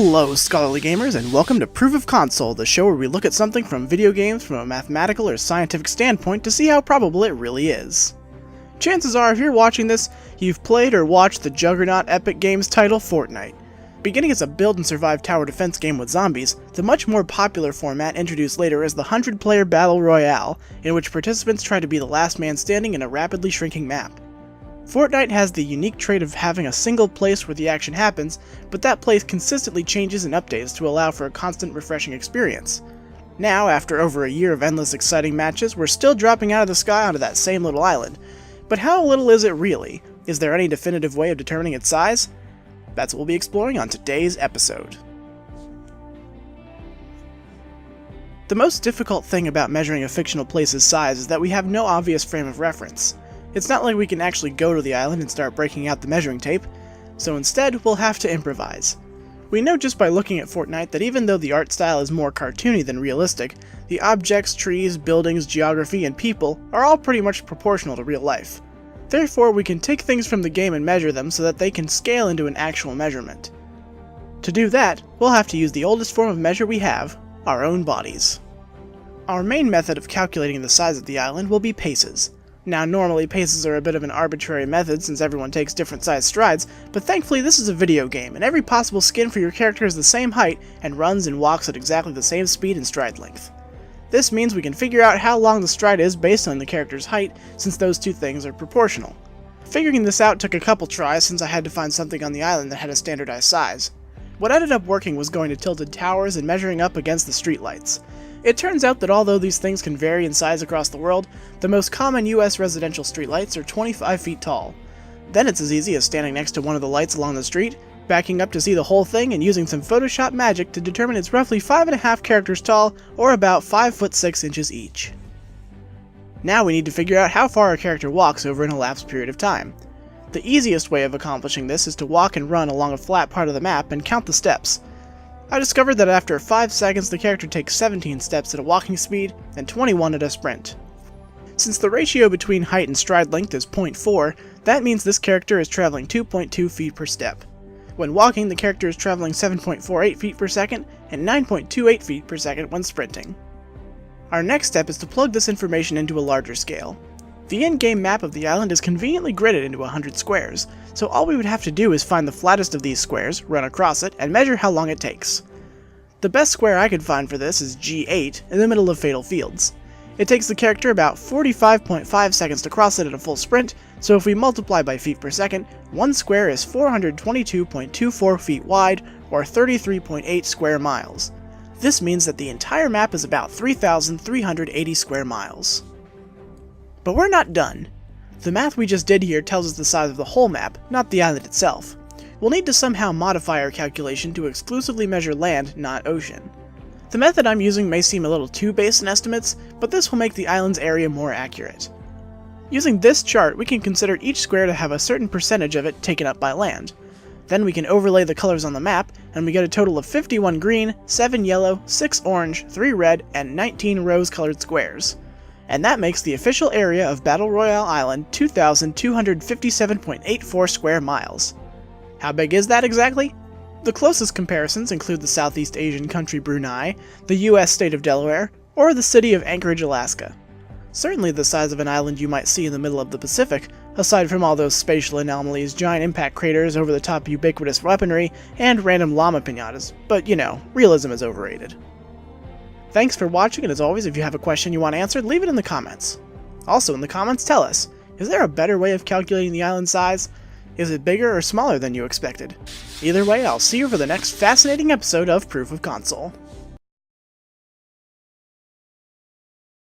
Hello, scholarly gamers, and welcome to Proof of Console, the show where we look at something from video games from a mathematical or scientific standpoint to see how probable it really is. Chances are, if you're watching this, you've played or watched the juggernaut Epic Games title Fortnite. Beginning as a build and survive tower defense game with zombies, the much more popular format introduced later is the 100-player Battle Royale, in which participants try to be the last man standing in a rapidly shrinking map. Fortnite has the unique trait of having a single place where the action happens, but that place consistently changes and updates to allow for a constant refreshing experience. Now, after over a year of endless exciting matches, we're still dropping out of the sky onto that same little island. But how little is it really? Is there any definitive way of determining its size? That's what we'll be exploring on today's episode. The most difficult thing about measuring a fictional place's size is that we have no obvious frame of reference. It's not like we can actually go to the island and start breaking out the measuring tape, so instead we'll have to improvise. We know just by looking at Fortnite that even though the art style is more cartoony than realistic, the objects, trees, buildings, geography, and people are all pretty much proportional to real life. Therefore, we can take things from the game and measure them so that they can scale into an actual measurement. To do that, we'll have to use the oldest form of measure we have, our own bodies. Our main method of calculating the size of the island will be paces. Now, normally paces are a bit of an arbitrary method since everyone takes different sized strides, but thankfully this is a video game, and every possible skin for your character is the same height and runs and walks at exactly the same speed and stride length. This means we can figure out how long the stride is based on the character's height, since those two things are proportional. Figuring this out took a couple tries since I had to find something on the island that had a standardized size. What ended up working was going to tilted towers and measuring up against the streetlights. It turns out that although these things can vary in size across the world, the most common US residential streetlights are 25 feet tall. Then it's as easy as standing next to one of the lights along the street, backing up to see the whole thing, and using some Photoshop magic to determine it's roughly 5.5 characters tall, or about 5 foot 6 inches each. Now we need to figure out how far a character walks over an elapsed period of time. The easiest way of accomplishing this is to walk and run along a flat part of the map and count the steps. I discovered that after 5 seconds the character takes 17 steps at a walking speed and 21 at a sprint. Since the ratio between height and stride length is 0.4, that means this character is traveling 2.2 feet per step. When walking, the character is traveling 7.48 feet per second and 9.28 feet per second when sprinting. Our next step is to plug this information into a larger scale. The in-game map of the island is conveniently gridded into 100 squares, so all we would have to do is find the flattest of these squares, run across it, and measure how long it takes. The best square I could find for this is G8, in the middle of Fatal Fields. It takes the character about 45.5 seconds to cross it at a full sprint, so if we multiply by feet per second, one square is 422.24 feet wide, or 33.8 square miles. This means that the entire map is about 3,380 square miles. But we're not done. The math we just did here tells us the size of the whole map, not the island itself. We'll need to somehow modify our calculation to exclusively measure land, not ocean. The method I'm using may seem a little too base in estimates, but this will make the island's area more accurate. Using this chart, we can consider each square to have a certain percentage of it taken up by land. Then we can overlay the colors on the map, and we get a total of 51 green, 7 yellow, 6 orange, 3 red, and 19 rose-colored squares. And that makes the official area of Battle Royale Island 2,257.84 square miles. How big is that exactly? The closest comparisons include the Southeast Asian country Brunei, the US state of Delaware, or the city of Anchorage, Alaska. Certainly the size of an island you might see in the middle of the Pacific, aside from all those spatial anomalies, giant impact craters, over-the-top ubiquitous weaponry, and random llama piñatas, but you know, realism is overrated. Thanks for watching, and as always, if you have a question you want answered, leave it in the comments. Also in the comments, tell us, is there a better way of calculating the island size? Is it bigger or smaller than you expected? Either way, I'll see you for the next fascinating episode of Proof of Console.